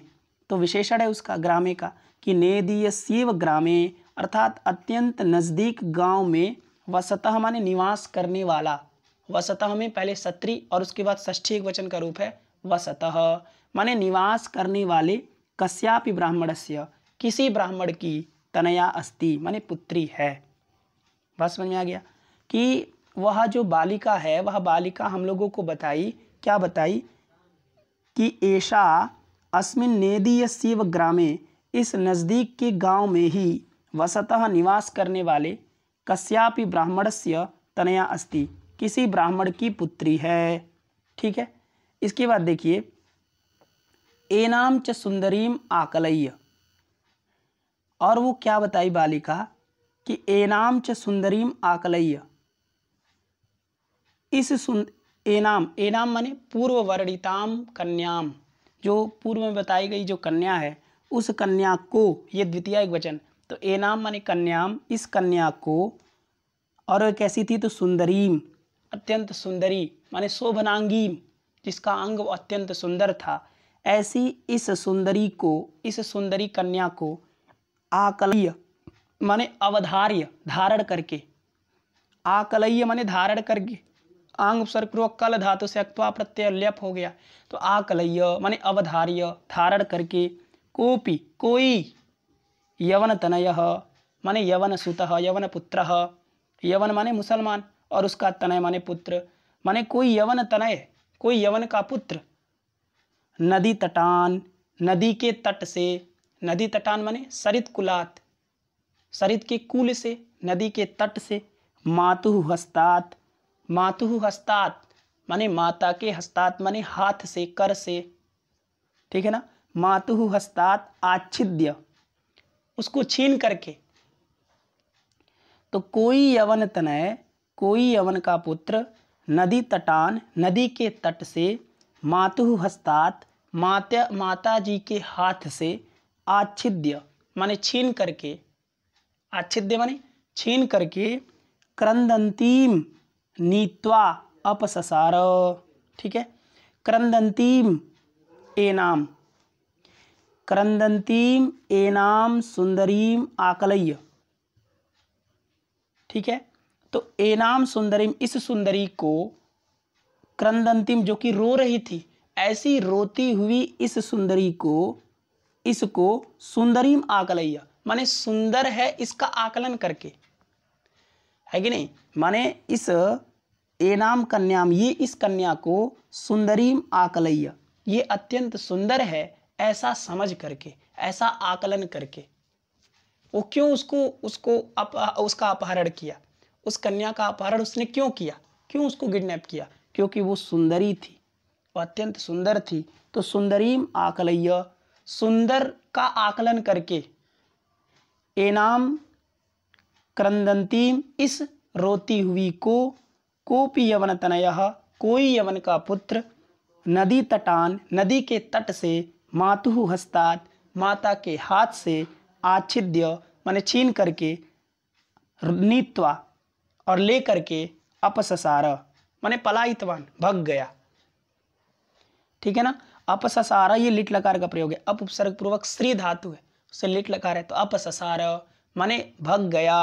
Speaker 1: तो विशेषण है उसका, ग्रामे का, कि नेदीयस्यैव ग्रामे, अर्थात अत्यंत नज़दीक गांव में, वसतः माने निवास करने वाला, वसतः में पहले सत्री और उसके बाद षष्ठी एक वचन का रूप है वसतः, माने निवास करने वाले कस्यापि ब्राह्मणस्य, किसी ब्राह्मण की तनया अस्ति माने पुत्री है। बात समझ में आ गया कि वह जो बालिका है, वह बालिका हम लोगों को बताई, क्या बताई कि ऐशा अस्मिन् नेदीयस्यैव ग्रामे, इस नज़दीक के गांव में ही वसतः निवास करने वाले कस्यापि ब्राह्मणस्य तनया अस्ति, किसी ब्राह्मण की पुत्री है। ठीक है, इसके बाद देखिए एनाम च सुंदरीम आकलय्य, और वो क्या बताई बालिका कि एनाम च सुंदरीम आकलय्य, इस एनाम, एनाम माने पूर्व वर्णिताम कन्याम, जो पूर्व में बताई गई जो कन्या है उस कन्या को, ये द्वितीय एक वचन, तो एनाम माने कन्याम, इस कन्या को, और कैसी थी तो सुंदरीम, अत्यंत सुंदरी माने शोभनांगी, जिसका अंग अत्यंत सुंदर था, ऐसी इस सुंदरी को, इस सुंदरी कन्या को आकलय्य माने अवधार्य, धारण करके, आकलय्य माने धारण करके, आंग उपसर्गपूर्वक कल धातु से अक्त्वा प्रत्यय ल्यप हो गया, तो आकलय्य माने अवधार्य, धारण करके, कोपि कोई, यवन तनयः माने यवन सुतः, यवन पुत्रः, यवन माने मुसलमान और उसका तनय माने पुत्र, माने कोई यवन तनय, कोई यवन का पुत्र, नदी तटान, नदी के तट से, नदी तटान माने सरित कुलात, सरित के कुल से, नदी के तट से, मातुः हस्तात, मातुः हस्तात माने माता के हस्तात माने हाथ से, कर से, ठीक है ना, मातुः हस्तात आच्छिद्य, उसको छीन करके, तो कोई यवन तनय, कोई यवन का पुत्र, नदी तटान, नदी के तट से, मातुः हस्तात माता जी के हाथ से, आच्छिद्य माने छीन करके, आच्छिद्य माने छीन करके, क्रंदंतीम नीत्वा अपससार। ठीक है, क्रंदंतीम एनाम, क्रंदंतीम एनाम सुंदरीम आकलय्य। ठीक है, तो एनाम सुंदरीम, इस सुंदरी को, क्रंदंतीम जो कि रो रही थी, ऐसी रोती हुई इस सुंदरी को, इसको सुंदरीम आकलय्य माने सुंदर है इसका आकलन करके, है कि नहीं, माने इस एनाम कन्याम, ये इस कन्या को सुंदरीम आकलय्य, ये अत्यंत सुंदर है ऐसा समझ करके, ऐसा आकलन करके, वो क्यों उसका अपहरण किया, उस कन्या का अपहरण उसने क्यों किया, क्यों उसको किडनैप किया, क्योंकि वो सुंदरी थी, वो अत्यंत सुंदर थी, तो सुंदरीम आकलय्य, सुंदर का आकलन करके, एनाम क्रंदंतीम, इस रोती हुई को, कोपि यवन तनयः, कोई यवन का पुत्र, नदी तटान, नदी के तट से, मातुः हस्तात, माता के हाथ से, आच्छिद्य माने छीन करके, नीत्वा और ले करके, अपससार माने पलायितवान, भग गया। ठीक है ना, अपससार ये लिट लकार का प्रयोग है, अप उपसर्ग पूर्वक श्री धातु है, उससे लिट लकार है, तो अपससार माने भग गया।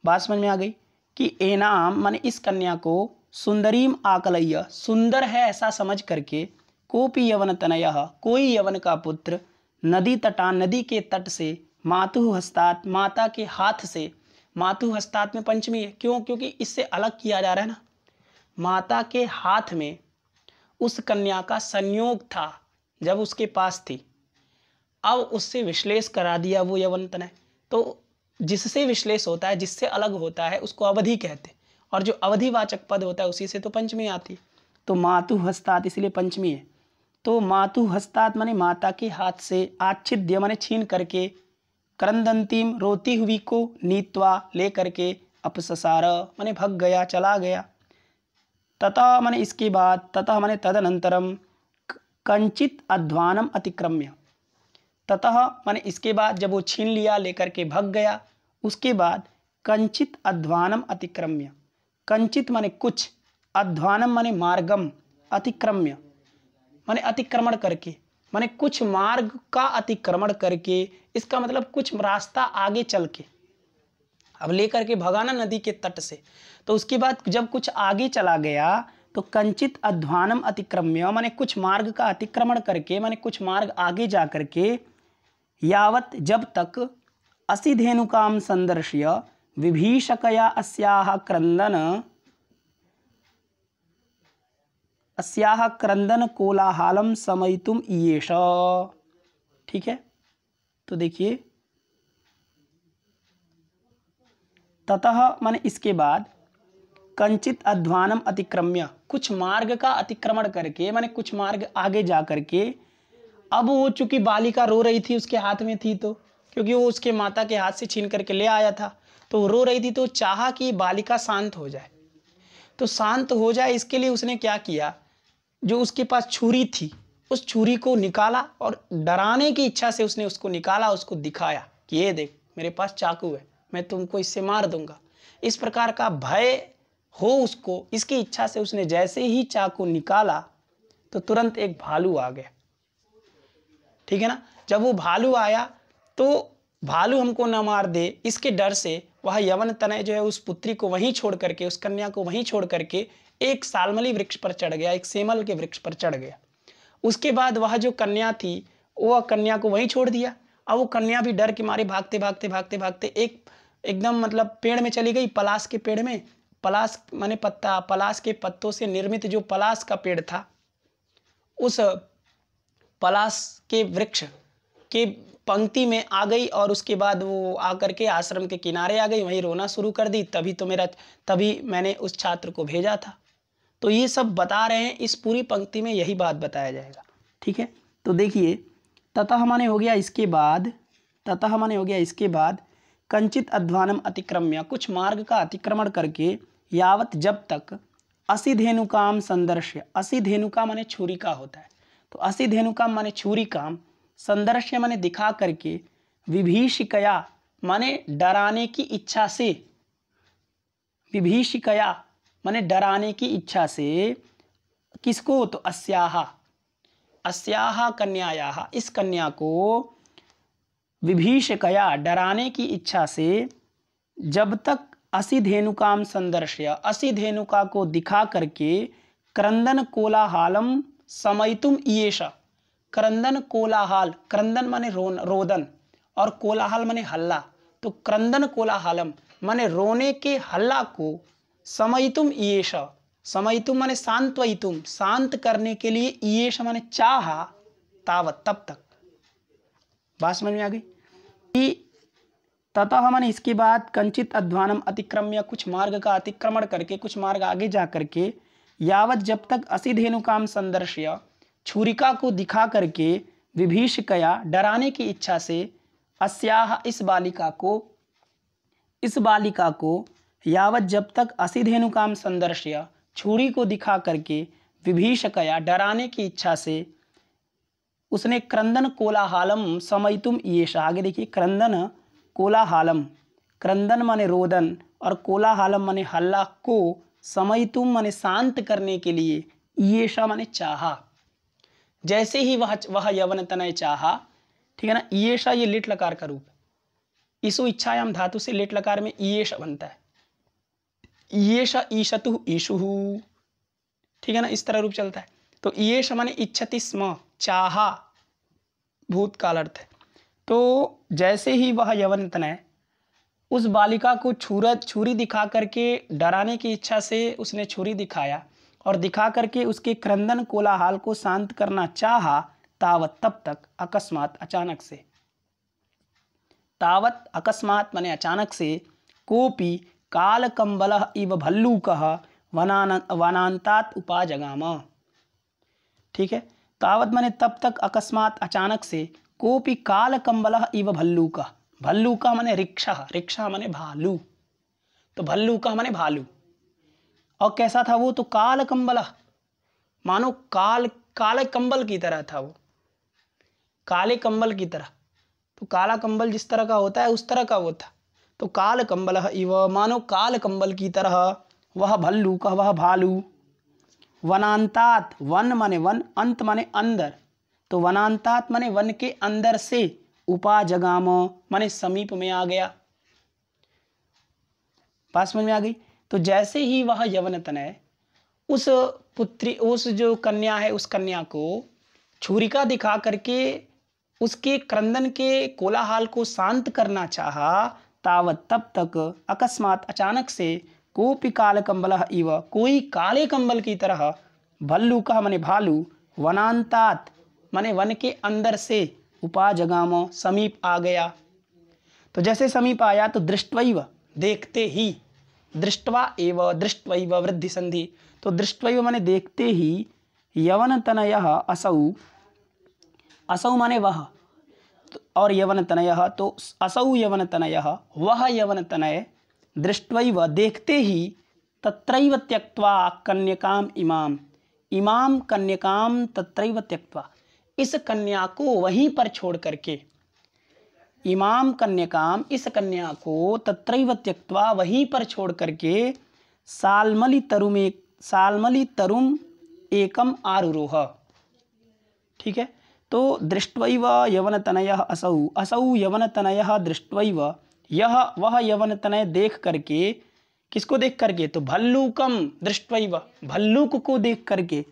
Speaker 1: बात समझ में आ गई कि एनाम माने इस कन्या को, सुंदरीम आकलय्य सुंदर है ऐसा समझ करके, कोपि यवन तनयः कोई यवन का पुत्र, नदी तटान नदी के तट से, मातुः हस्तात माता के हाथ से, मातुः हस्तात में पंचमी है, क्यों, क्योंकि इससे अलग किया जा रहा है ना, माता के हाथ में उस कन्या का संयोग था जब उसके पास थी, अब उससे विश्लेष करा दिया वो यवन तनय, तो जिससे विश्लेष होता है, जिससे अलग होता है उसको अवधि कहते, और जो अवधिवाचक पद होता है उसी से तो पंचमी आती, तो मातुः हस्तात इसलिए पंचमी है, तो मातुः हस्तात माने माता के हाथ से, आच्छिद्य माने छीन करके, क्रंदंतीम रोती हुई को, नीत्वा ले करके, अपससार माने भग गया, चला गया, ततः माने इसके बाद, ततः माने तदनंतरम, कंचित अध्वानम अतिक्रम्य, ततः माने इसके बाद जब वो छीन लिया लेकर के भग गया, उसके बाद कंचित अध्वानम अतिक्रम्य, कंचित माने कुछ, अध्वानम माने मार्गम, अतिक्रम्य माने अतिक्रमण करके, माने कुछ मार्ग का अतिक्रमण करके, इसका मतलब कुछ रास्ता आगे चल के, अब लेकर के भगा ना नदी के तट से। तो उसके बाद जब कुछ आगे चला गया तो कंचित अध्वानम अतिक्रम्य, माने कुछ मार्ग का अतिक्रमण करके, माने कुछ मार्ग आगे जा करके, यावत जब तक असिधेनुकाम संदर्श्य विभीषकया अस्याह क्रंदन कोलाहलम समयितुम ईयेष। ठीक है, तो देखिए ततः माने इसके बाद, कंचित अध्वानम अतिक्रम्य, कुछ मार्ग का अतिक्रमण करके, माने कुछ मार्ग आगे जा करके, अब वो चूंकि बालिका रो रही थी, उसके हाथ में थी, तो क्योंकि वो उसके माता के हाथ से छीन करके ले आया था, तो वो रो रही थी, तो चाहा कि बालिका शांत हो जाए। तो शांत हो जाए इसके लिए उसने क्या किया, जो उसके पास छुरी थी उस छुरी को निकाला और डराने की इच्छा से उसने उसको निकाला, उसको दिखाया कि ये देख मेरे पास चाकू है, मैं तुमको इससे मार दूंगा। इस प्रकार का भय हो उसको, इसकी इच्छा से उसने जैसे ही चाकू निकाला तो तुरंत एक भालू आ गया। ठीक है ना, जब वो भालू आया तो भालू हमको न मार दे इसके डर से वह यवन तनय जो है उस पुत्री को वहीं छोड़ करके, उस कन्या को वहीं छोड़ करके एक सालमली वृक्ष पर चढ़ गया, एक सेमल के वृक्ष पर चढ़ गया। उसके बाद वह जो कन्या थी वह कन्या को वहीं छोड़ दिया। अब वो कन्या भी डर के मारे भागते भागते भागते भागते एकदम मतलब पेड़ में चली गई, पलाश के पेड़ में। पलाश माने पत्ता, पलाश के पत्तों से निर्मित जो पलाश का पेड़ था, उस पलाश के वृक्ष के पंक्ति में आ गई और उसके बाद वो आकर के आश्रम के किनारे आ गई, वहीं रोना शुरू कर दी। तभी मैंने उस छात्र को भेजा था। तो ये सब बता रहे हैं, इस पूरी पंक्ति में यही बात बताया जाएगा। ठीक है, तो देखिए ततः माने हो गया इसके बाद, ततः माने हो गया इसके बाद, कंचित अध्वानम अतिक्रम्य, कुछ मार्ग का अतिक्रमण करके, यावत जब तक, असिधेनुकाम संदर्श्य, असिधेनुका माने छुरी का होता है, तो असिधेनुकाम माने छुरी काम, संदर्श्य माने दिखा करके, विभीषिकया माने डराने की इच्छा से, विभीषिकया माने डराने की इच्छा से, किसको, तो अस्याहा कन्यायाहा, इस कन्या को, विभीषिकया डराने की इच्छा से, जब तक असिधेनुकाम संदर्श्य, असिधेनुका को दिखा करके, क्रंदन कोलाहलम समयितुम ईयेष। क्रंदन कोलाहल, क्रंदन माने रोदन और कोलाहल माने हल्ला, तो क्रंदन कोलाहलम माने रोने के हल्ला को, समयितुम ईयेष, समयितुम माने सांत्वयितुम, शांत करने के लिए, ईयेष माने चाहा, तावत तब तक। बात समझ में आ गई। ततः माने इसके बाद, कंचित अध्वानम अतिक्रम्य, कुछ मार्ग का अतिक्रमण करके, कुछ मार्ग आगे जा करके, यावत जब तक, असिधेनुकाम संदर्श्य छुरिका को दिखा करके, विभीषिकया डराने की इच्छा से, अस्याह इस बालिका को, यावत जब तक असिधेनुकाम संदर्श्य छुरी को दिखा करके, विभीषिकया डराने की इच्छा से उसने क्रंदन कोलाहलम समयितुम ईयेष। आगे देखिए, क्रंदन कोलाहलम, क्रंदन माने रोदन और कोलाहलम माने हल्ला को, समयितुम माने शांत करने के लिए, ईयेष माने चाहा। जैसे ही वह यवन तनय चाहा, ठीक है ना, ईयेष ये लिट लकार का रूप है, ईसु इच्छायाम धातु से लिट लकार में ईयेष बनता है। ईयेष ईशतु ईशुः, ठीक है ना, इस तरह रूप चलता है। तो ईयेष माने इच्छति स्म, चाहा, भूतकाल अर्थ है। तो जैसे ही वह यवन तनय उस बालिका को छुरी दिखा करके डराने की इच्छा से उसने छुरी दिखाया और दिखा करके उसके क्रंदन कोलाहल को शांत करना चाहा, तावत तब तक, अकस्मात अचानक से, तावत अकस्मात माने अचानक से, कोपी कालकंबलः इव भल्लूकः वनांतात उपाजगाम। ठीक है, तावत माने तब तक, अकस्मात अचानक से, कोपी कालकंबलः इव भल्लूकः, भल्लूका माने रिक्शा, रिक्शा माने भालू, तो भल्लूका माने भालू। और कैसा था वो, तो कालकंबलः मानो काले कंबल की तरह था वो, काले कंबल की तरह। तो काला कंबल जिस तरह का होता है उस तरह का वो था। तो काल कंबलः इव मानो काल कंबल की तरह, वह भल्लू का वह भालू, वनांतात, वन माने वन, अंत माने अंदर, तो वनांतात माने वन के अंदर से, उपाजगाम माने समीप में आ गया। बात समझ में आ गई। तो जैसे ही वह यवन तनय उस पुत्री, उस जो कन्या है, उस कन्या को छुरिका दिखा करके उसके क्रंदन के कोलाहल को शांत करना चाहा, तावत तब तक अकस्मात अचानक से कोपि काल कंबल इव, कोई काले कंबल की तरह, भल्लूकः माने भालू, वनांतात माने वन के अंदर से, उपाजगामो समीप आ गया। तो जैसे समीप आया तो दृष्टवैव देखते ही, दृष्टवा एव दृष्टवैव वृद्धि संधि, तो दृष्टवैव माने देखते ही, यवन तनयः असौ, असौ माने वह, और यवन तनयः तो असौ यवन तनयः, वह यवन तनय, दृष्टवैव देखते ही, तत्रैव त्यक्त्वा कन्यकाम इमाम, इमाम कन्यकाम तत्रैव त्यक्त्वा, इस कन्या को वहीं पर छोड़ करके, इमाम कन्यकाम इस कन्या को, तत्रैव त्यक्त्वा वहीं पर छोड़ करके, साल्मली तरुम एकम आरुरोह। ठीक है, तो दृष्ट्वैव यवनतनयः असौ, असौ यवनतनयः दृष्ट्वैव, यह वह यवनतनय देख करके, किसको देख करके, तो भल्लूकम दृष्ट्वैव, भल्लूक को देख करके,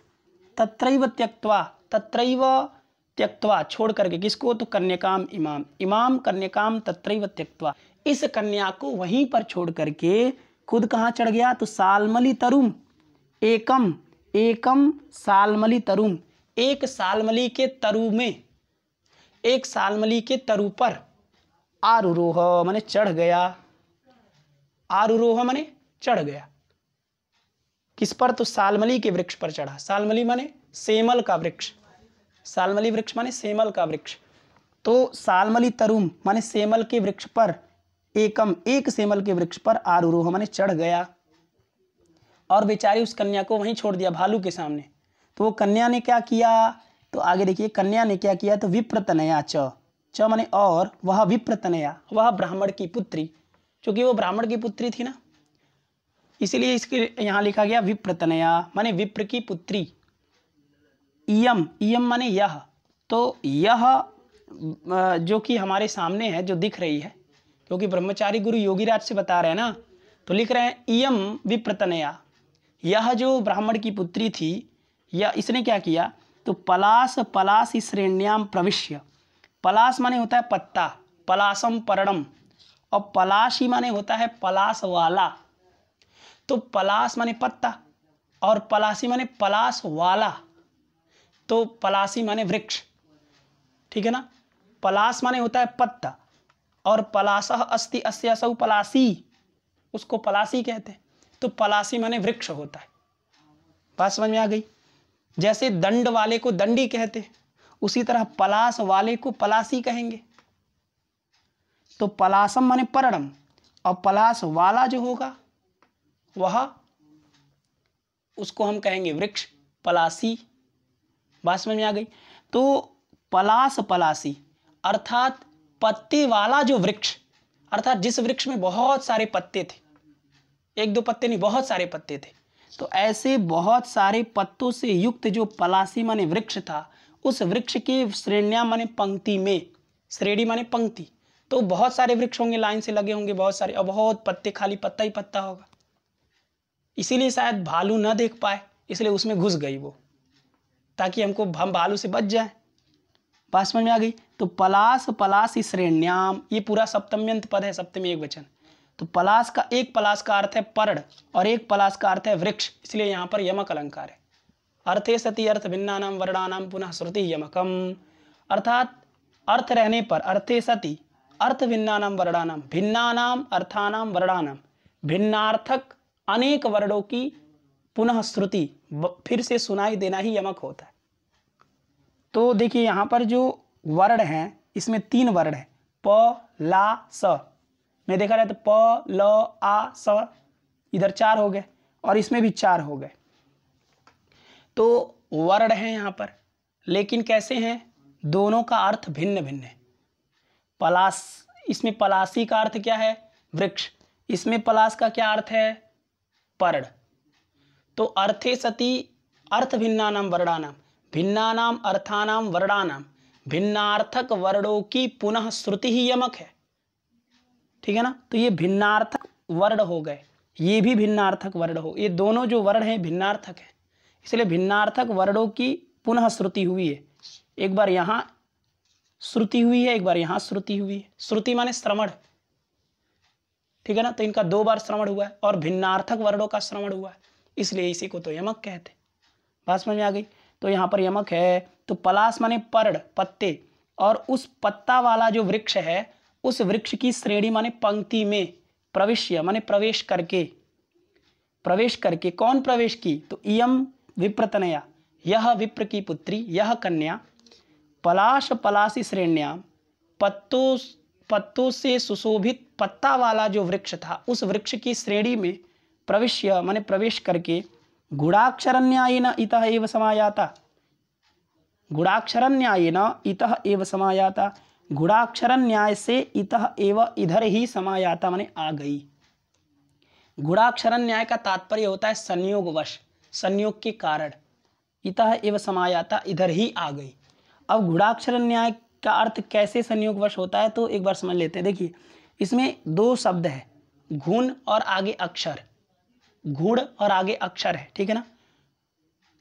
Speaker 1: तत्रैव त्यक्त्वा, तत्रैव त्यक्त्वा छोड़ करके, किसको, तो कन्यकाम इमाम, इमाम कन्यकाम तत्रैव त्यक्त्वा, इस कन्या को वहीं पर छोड़ करके खुद कहाँ चढ़ गया, तो सालमली तरुम एकम, एकम सालमली तरुम, एक सालमली के तरु में, एक सालमली के तरु पर, आरुरोह माने चढ़ गया, आरुरोह माने चढ़ गया, किस पर, तो सालमली के वृक्ष पर चढ़ा। सालमली माने सेमल का वृक्ष, सालमली वृक्ष माने सेमल का वृक्ष, तो सालमली तरुम माने सेमल के वृक्ष पर, एकम एक सेमल के वृक्ष पर, आरुरोह माने चढ़ गया, और बेचारी उस कन्या को वहीं छोड़ दिया भालू के सामने। तो वो कन्या ने क्या किया, तो आगे देखिए कन्या ने क्या किया, तो विप्रतनया च, च माने और, वह विप्रतनया, वह ब्राह्मण की पुत्री, क्योंकि वो ब्राह्मण की पुत्री थी ना, इसीलिए इसके यहाँ लिखा गया विप्रतनया माने विप्र की पुत्री। इयम, इयम माने यह, तो यह जो कि हमारे सामने है, जो दिख रही है, क्योंकि ब्रह्मचारी गुरु योगीराज से बता रहे हैं ना, तो लिख रहे हैं इयम विप्रतनया, यह जो ब्राह्मण की पुत्री थी, या इसने क्या किया, तो पलास पलास श्रेण्याम प्रविश्य, पलास माने होता है पत्ता, पलासम पर्णम, और पलाशी माने होता है पलास वाला, तो पलास माने पत्ता और पलासी माने पलास वाला, तो पलासी माने वृक्ष, ठीक है ना, पलास माने होता है पत्ता, और पलासः अस्ति अस्य असौ पलासी, उसको पलासी कहते हैं, तो पलासी माने वृक्ष होता है। बात समझ में आ गई। जैसे दंड वाले को दंडी कहते, उसी तरह पलास वाले को पलासी कहेंगे। तो पलासम माने पर्णम, और पलास वाला जो होगा वह, उसको हम कहेंगे वृक्ष, पलासी। बात समझ में आ गई। तो पलास पलासी अर्थात पत्ते वाला जो वृक्ष, अर्थात जिस वृक्ष में बहुत सारे पत्ते थे, एक दो पत्ते नहीं, बहुत सारे पत्ते थे, तो ऐसे बहुत सारे पत्तों से युक्त जो पलासी माने वृक्ष था, उस वृक्ष के श्रेणियां माने पंक्ति में, श्रेणी माने पंक्ति, तो बहुत सारे वृक्ष होंगे, लाइन से लगे होंगे बहुत सारे, और बहुत पत्ते, खाली पत्ता ही पत्ता होगा, इसीलिए शायद भालू न देख पाए, इसलिए उसमें घुस गई वो, ताकि हम भालू से बच जाए। बात समझ में आ गई। तो पलास पलास श्रेण्याम, ये पूरा सप्तम्यंत पद है, सप्तमी एक वचन। तो पलास का, एक पलास का अर्थ है पर्ण और एक पलास का अर्थ है वृक्ष, इसलिए यहाँ पर यमक अलंकार है। अर्थे सति अर्थ भिन्नानाम वर्णानाम पुनः श्रुति यमकम, अर्थात अर्थ रहने पर, अर्थे सति अर्थ भिन्नानाम वर्णानाम, भिन्नानाम अर्थानाम वर्णानाम, भिन्नार्थक अनेक वर्णों की पुनः श्रुति, फिर से सुनाई देना ही यमक होता है। तो देखिए यहाँ पर जो वर्ण हैं, इसमें 3 वर्ण है, प ला स में देखा जाए तो प ल आ स, इधर 4 हो गए और इसमें भी 4 हो गए। तो वर्ण है यहाँ पर, लेकिन कैसे हैं, दोनों का अर्थ भिन्न भिन्न है। पलास, इसमें पलासी का अर्थ क्या है, वृक्ष, इसमें पलास का क्या अर्थ है, पर्ण। तो अर्थे सति अर्थ भिन्नानाम वर्णानाम, भिन्नानाम अर्थानाम वर्णानाम, भिन्नार्थक वर्णों की पुनः श्रुति ही यमक है, ठीक है ना। तो ये भिन्नार्थक वर्ण हो गए, ये भी भिन्नार्थक वर्ण हो। ये दोनों जो वर्ण हैं भिन्नार्थक है, इसलिए भिन्नार्थक वर्णों की पुनः श्रुति हुई है। एक बार यहाँ श्रुति हुई है, एक बार यहाँ श्रुति हुई है। श्रुति माने श्रवण, ठीक है ना, तो इनका 2 बार श्रवण हुआ है और भिन्नार्थक वर्णों का श्रवण हुआ है, इसलिए इसी को तो यमक कहते। बात समझ में आ गई। तो यहाँ पर यमक है तो पलाश माने पर्ण, पत्ते, और उस पत्ता वाला जो वृक्ष है उस वृक्ष की श्रेणी माने पंक्ति में, प्रविश्य माने प्रवेश करके, प्रवेश करके। कौन प्रवेश की? तो इयम विप्रतनया, यह विप्र की पुत्री, यह कन्या पलाश पलाशी श्रेण्याम, पत्तों से सुशोभित पत्ता वाला जो वृक्ष था उस वृक्ष की श्रेणी में प्रविश्य माने प्रवेश करके गुणाक्षरन्यायेन इतः एव समायाता, गुणाक्षरन्यायेन इतः एव समायाता, गुणाक्षरन्याय से इतः एव इधर ही समायाता माने आ गई। गुणाक्षरन्याय का तात्पर्य होता है संयोगवश, संयोग के कारण। इतः एव समायाता, इधर ही आ गई। अब गुणाक्षरन्याय का अर्थ कैसे संयोगवश होता है तो एक बार समझ लेते हैं। देखिए इसमें 2 शब्द है, गुण और आगे अक्षर, गुण और आगे अक्षर है, ठीक है ना।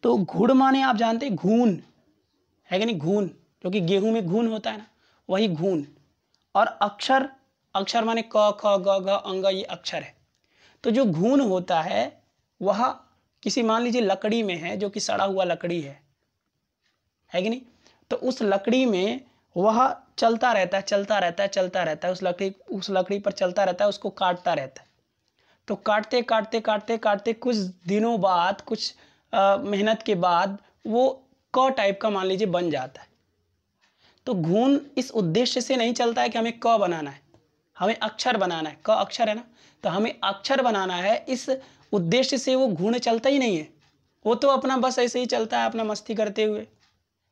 Speaker 1: तो गुण माने आप जानते हैं घून है कि नहीं, घून जो कि गेहूं में घून होता है ना, वही घून। और अक्षर, अक्षर माने क ख ग घ अंग, ये अक्षर है। तो जो घून होता है वह किसी मान लीजिए लकड़ी में है, जो कि सड़ा हुआ लकड़ी है कि नहीं, तो उस लकड़ी में वह चलता रहता है, चलता रहता है, चलता रहता है, उस लकड़ी पर चलता रहता है, उसको काटता रहता है। तो काटते काटते काटते काटते कुछ दिनों बाद, कुछ मेहनत के बाद वो क टाइप का मान लीजिए बन जाता है। तो घून इस उद्देश्य से नहीं चलता है कि हमें क बनाना है, हमें अक्षर बनाना है, क अक्षर है ना, तो हमें अक्षर बनाना है, इस उद्देश्य से वो घून चलता ही नहीं है। वो तो अपना बस ऐसे ही चलता है अपना मस्ती करते हुए,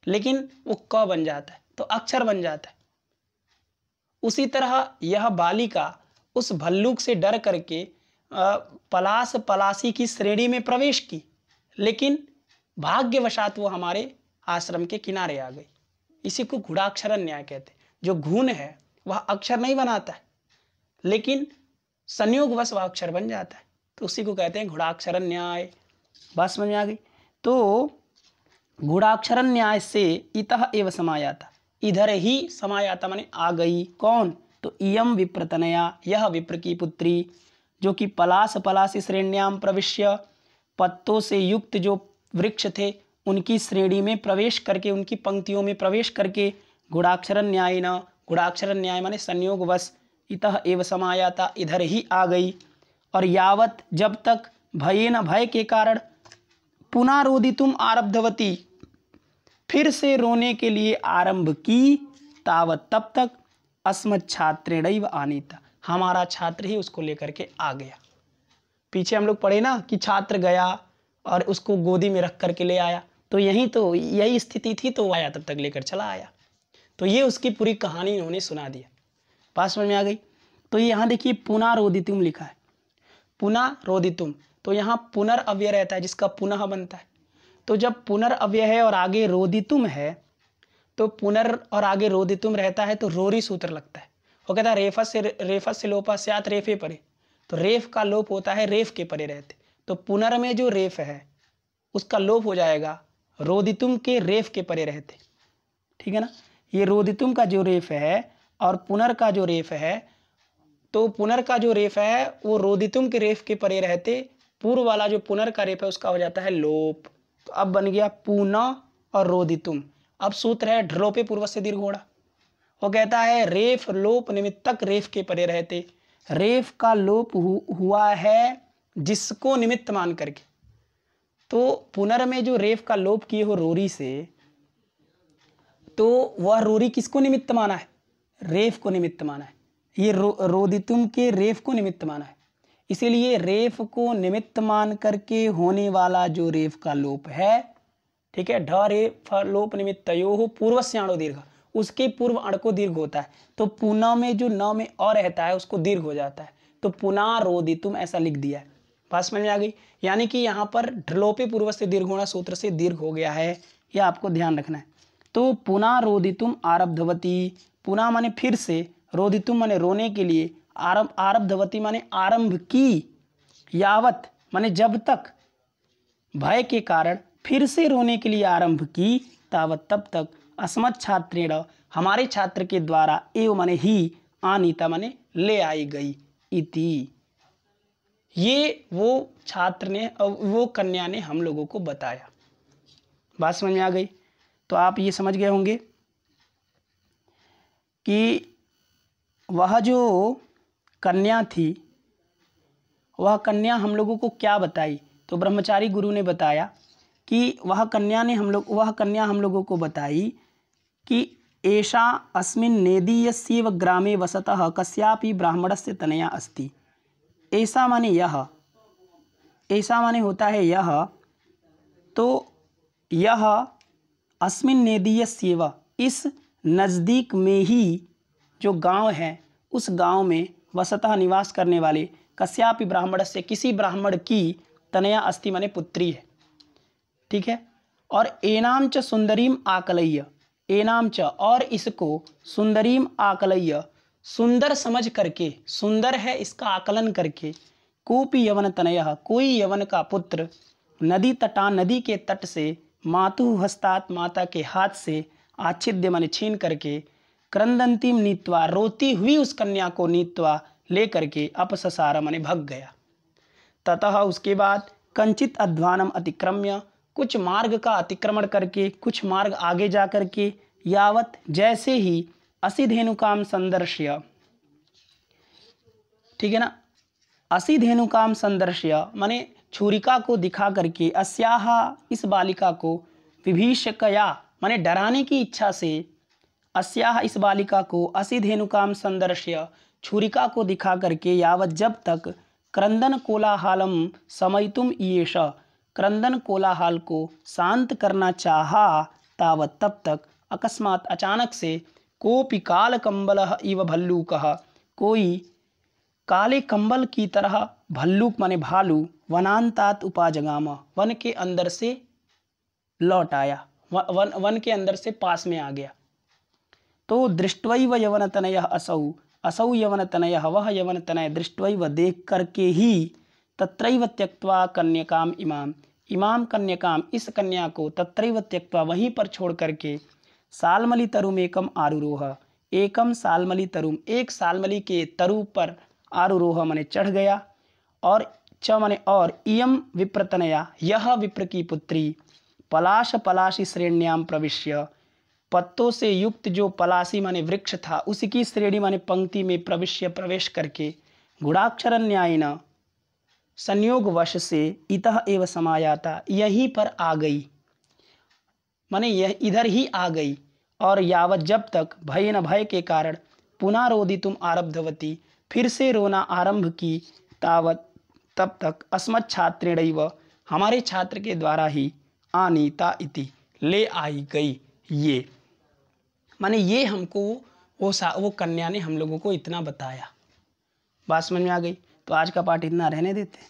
Speaker 1: लेकिन वो क बन जाता है तो अक्षर बन जाता है। उसी तरह यह बालिका उस भल्लूक से डर करके पलाश पलाशी की श्रेणी में प्रवेश की, लेकिन भाग्यवशात वो हमारे आश्रम के किनारे आ गई। इसी को गुणाक्षर न्याय कहते हैं। जो घून है वह अक्षर नहीं बनाता है, लेकिन संयोगवश वह अक्षर बन जाता है, तो उसी को कहते हैं गुणाक्षर न्याय। बात समझ में आ गई। तो गुणाक्षर न्याय से इतः एव समायाता, इधर ही समायाता माने आ गई। कौन? तो इयम विप्रतनया, यह विप्र की पुत्री, जो कि पलाश पलाशी श्रेण्याम प्रविश्य, पत्तों से युक्त जो वृक्ष थे उनकी श्रेणी में प्रवेश करके, उनकी पंक्तियों में प्रवेश करके गुणाक्षर न्याय न, गुणाक्षर न्याय माने संयोगवश, इतः एव समायाता, इधर ही आ गई। और यावत, जब तक, भयेन भय के कारण, पुनः रोदितुम आरब्धवती, फिर से रोने के लिए आरंभ की, तावत, तब तक, अस्मत् छात्रेणैव आनीता, हमारा छात्र ही उसको लेकर के आ गया। पीछे हम लोग पढ़े ना कि छात्र गया और उसको गोदी में रख करके ले आया, तो यही स्थिति थी, तो आया तब तक लेकर चला आया। तो ये उसकी पूरी कहानी इन्होंने सुना दिया। बात समझ में आ गई। तो यहाँ देखिए पुनः रोदितुम लिखा है, पुनः रोदितुम, तो यहाँ पुनर्अव्यय रहता है जिसका पुनः बनता है। तो जब पुनर्अव्यय है और आगे रोदितुम है, तो पुनर और आगे रोदितुम रहता है तो रोरी सूत्र लगता है। वो कहता है रेफस से लोपा स्यात् रेफे परे, तो रेफ का लोप होता है रेफ के परे रहते, तो पुनर में जो रेफ है उसका लोप हो जाएगा रोदितुम के रेफ के परे रहते, ठीक है ना। ये रोदितुम का जो रेफ है और पुनर का जो रेफ है, तो पुनर का जो रेफ है वो रोदितुम के रेफ के परे रहते, पूर्व वाला जो पुनर का रेफ है उसका हो जाता है लोप। तो अब बन गया पुनः और रोदितुम। अब सूत्र है ढ्लोपे पूर्व से दीर्घोड़ा। वो कहता है रेफ लोप निमित्तक रेफ के परे रहते, रेफ का लोप हुआ है जिसको निमित्त मान करके। तो पुनर में जो रेफ का लोप किए हो रोरी से, तो वह रोरी किसको निमित्त माना है? रेफ को निमित्त माना है। ये रोदितुम के रेफ को निमित्त माना है, इसीलिए रेफ को निमित्त मान करके होने वाला जो रेफ का लोप है, ठीक है, ढ रेफ लोप निमित्तयोः पूर्वस्याणो दीर्घ, उसके पूर्व अण को दीर्घ होता है, तो पुनः में जो न में अ रहता है उसको दीर्घ हो जाता है, तो पुनः रोदितुम ऐसा लिख दिया है। बात समझ में आ गई। यानी कि यहाँ पर ढ्लोपे पूर्व से दीर्घोणा सूत्र से दीर्घ हो गया है, यह आपको ध्यान रखना है। तो पुनः रोदितुम आरब्धवती, पुनः माने फिर से, रोदितुम माने रोने के लिए, आरब्धवती माने आरंभ की, यावत माने जब तक भय के कारण फिर से रोने के लिए आरंभ की, तावत तब तक अस्मत् छात्रेण हमारे छात्र के द्वारा एव माने ही आनीता माने ले आई गई इति। ये वो छात्र ने वो कन्या ने हम लोगों को बताया। बात समझ में आ गई? तो आप ये समझ गए होंगे कि वह जो कन्या थी वह कन्या हम लोगों को क्या बताई। तो ब्रह्मचारी गुरु ने बताया कि वह कन्या हम लोगों को बताई कि एषा अस्मिन् नेदीयस्यैव ग्रामे वसतः कस्यापि ब्राह्मणस्य तनया अस्ति। ऐसा माने यह, ऐसा माने होता है यह। तो यह अस्मिन् नेदीयस्यैव इस नज़दीक में ही जो गांव है उस गांव में वसतः निवास करने वाले कस्यापि ब्राह्मणस्य किसी ब्राह्मण की तनया अस्ति माने पुत्री है। ठीक है। और एनाम च सुंदरीम आकलय्य, एनाम च और इसको सुंदरीम आकलय्य सुंदर समझ करके, सुंदर है इसका आकलन करके, कोपि यवन तनयः कोई यवन का पुत्र नदी तटा नदी के तट से मातु हस्तात माता के हाथ से आच्छिद्य माने छीन करके क्रंदंतीम नीत्वा रोती हुई उस कन्या को नीत्वा ले करके अपससार माने भग गया। ततः उसके बाद कंचित अध्वानम अतिक्रम्य कुछ मार्ग का अतिक्रमण करके, कुछ मार्ग आगे जा करके, यावत जैसे ही असिधेनुकाम संदर्श्य, ठीक है ना, असिधेनुकाम संदर्श्य माने छुरिका को दिखा करके, अस्याह इस बालिका को विभीषकया माने डराने की इच्छा से, अस्याह इस बालिका को असिधेनुकाम संदर्श्य छुरिका को दिखा करके, यावत जब तक क्रंदन कोलाहलम समयितुम ईयेष क्रंदन कोलाहल को शांत करना चाहा, तावत तब तक अकस्मात अचानक से कोपि काल कंबलः इव भल्लूकः कोई काले कंबल की तरह भल्लूक माने भालू वनांतात उपाजगाम वन के अंदर से लौट आया, वन के अंदर से पास में आ गया। तो दृष्ट्वैव यवनतनयः असौ असौ यवनतनयः वह यवनतनय दृष्ट्वैव देख करके ही तत्रैव त्यक्त्वा कन्यकाम इमाम इमाम कन्यकाम इस कन्या को तत्रैव त्यक्त्वा वहीं पर छोड़ करके सालमली तरुम एकम आरुरोह एकम सालमली तरुम एक सालमली के तरु पर आरुरोह माने चढ़ गया। और च माने और इयम विप्रतनया यह विप्र की पुत्री पलाश पलाशी श्रेण्याम प्रविश्य पत्तों से युक्त जो पलासी माने वृक्ष था उसकी श्रेणी माने पंक्ति में प्रवेश करके गुणाक्षर न्यायिन संयोग वश से इतः एव समायाता यहीं पर आ गई, माने यह इधर ही आ गई। और यावत जब तक भय न भय के कारण पुनः रोदितुम आरब्धवती फिर से रोना आरंभ की, तावत तब तक अस्मत् छात्रेणैव हमारे छात्र के द्वारा ही आनीता इति ले आई गई। ये माने ये हमको वो कन्या ने हम लोगों को इतना बताया। बात समझ में आ गई? तो आज का पाठ इतना रहने देते हैं।